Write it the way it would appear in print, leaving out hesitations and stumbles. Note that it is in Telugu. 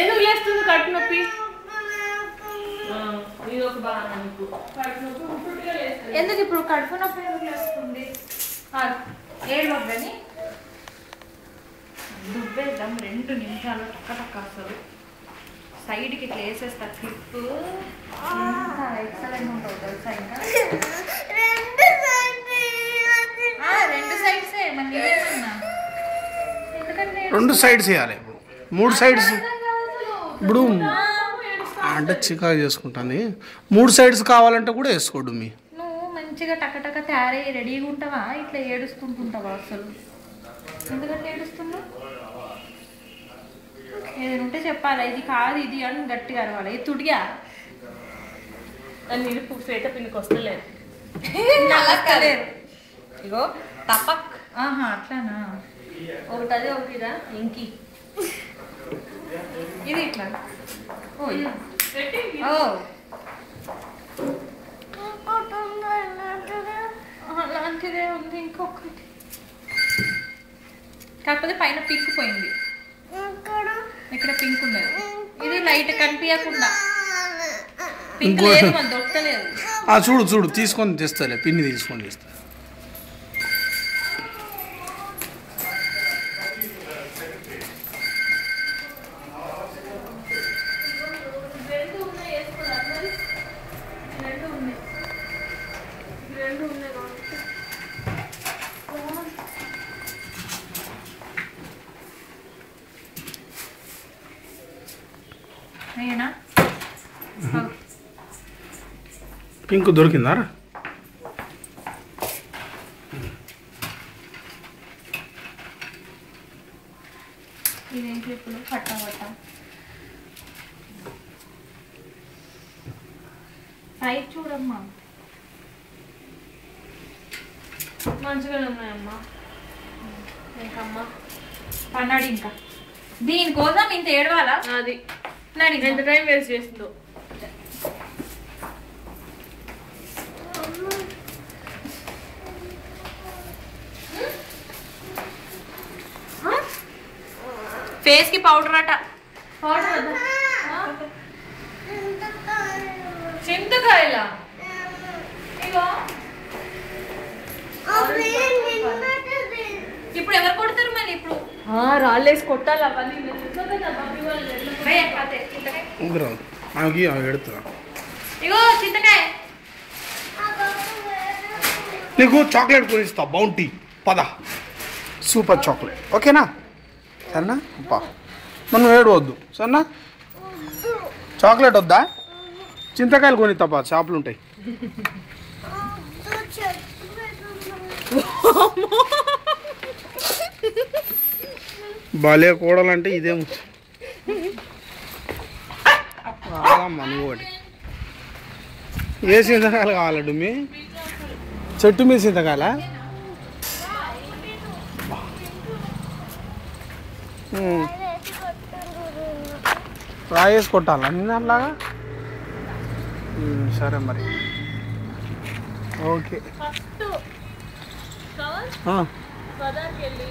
ఎందుకు లేస్తుంది కడుపు నొప్పి? ఇది ఒక బాగా కడుపు నొప్పి ఎందుకు ఇప్పుడు కడుపు నొప్పి ఎందుకు లేస్తుంది? ఏడు బాబని దుబ్బేద్దాం 2 నిమిషాలు టక్క వస్తుంది. సైడ్కి ఇట్లా వేసేస్తా క్లిప్. ఎక్సలెంట్ ఉంటుంది తెలుసా? ఇంకా 2 సైడ్సే మళ్ళీ ఏమన్నా ఎందుకంటే 2 సైడ్స్ వేయాలి. 3 సైడ్స్ ఇప్పుడు అంటే చికాకు చేసుకుంటాను. 3 సైడ్స్ కావాలంటే కూడా వేసుకోడు. నువ్వు మంచిగా టక్క తయారయ్యి రెడీగా ఉంటావా? ఇట్లా ఏడుస్తుంటుంటావా? అసలు ఎందుకంటే ఏడుస్తున్నావు? ఏదైనా ఉంటే చెప్పాలా, ఇది కాదు ఇది అని గట్టిగా అరవాలి. ఇది తుడిగా నీరు స్వేట పిన్నికి వస్తలేదు. ఇగో తప్పక్. అట్లానా? ఒకటి అది ఒకటిదా ఇంకి ఇది ఇట్లా. అలాంటిదే ఉంది ఇంకొకటి, కాకపోతే పైన పింక్ పోయింది. ఇక్కడ పింక్ ఉన్నది. ఇది లైట్ కనిపించకుండా పింక్ లేదు, మన దొరకలేదు. చూడు తీసుకొని తెస్తాలే, పిన్ని తీసుకొని తెస్తా. పింక్ దొరికిందా? ఇదేంటి ఇప్పుడు పట్ట సైడ్ చూడమ్మా. మంచిగానే ఉన్నాయమ్మా. ఇంకమ్మా పన్నాడు. ఇంకా దీనికోసం ఇంత ఏడవాలా? అది ఎంత టైం వేస్ట్ చేసిందో. ఫేస్ కి పౌడర్ అట. చింతకాయలా? ఇప్పుడు ఎవరు కొడతారు మళ్ళీ? ఇప్పుడు రాళ్ళేసి కొట్టాలి అవన్నీ. ఇగో చింతకాయ. నీకు చాక్లెట్ కొనిస్తా, బౌంటీ. పద, సూపర్ చాక్లెట్. ఓకేనా? సరేనా? అబ్బా మనం ఏడవద్దు సరేనా? చాక్లెట్ వద్దా? చింతకాయలు కొని తప్ప షాపులు ఉంటాయి. భలే కూడాలంటే ఇదే రాదమ్మా. నువ్వు ఒకటి ఏ చింతకాయలు కావాలి డుమ్మి? చెట్టు మీద చింతకాయలా? రాయేసి కొట్టాలా నేను అట్లాగా? సరే మరి, ఓకే. బజార్కి వెళ్ళి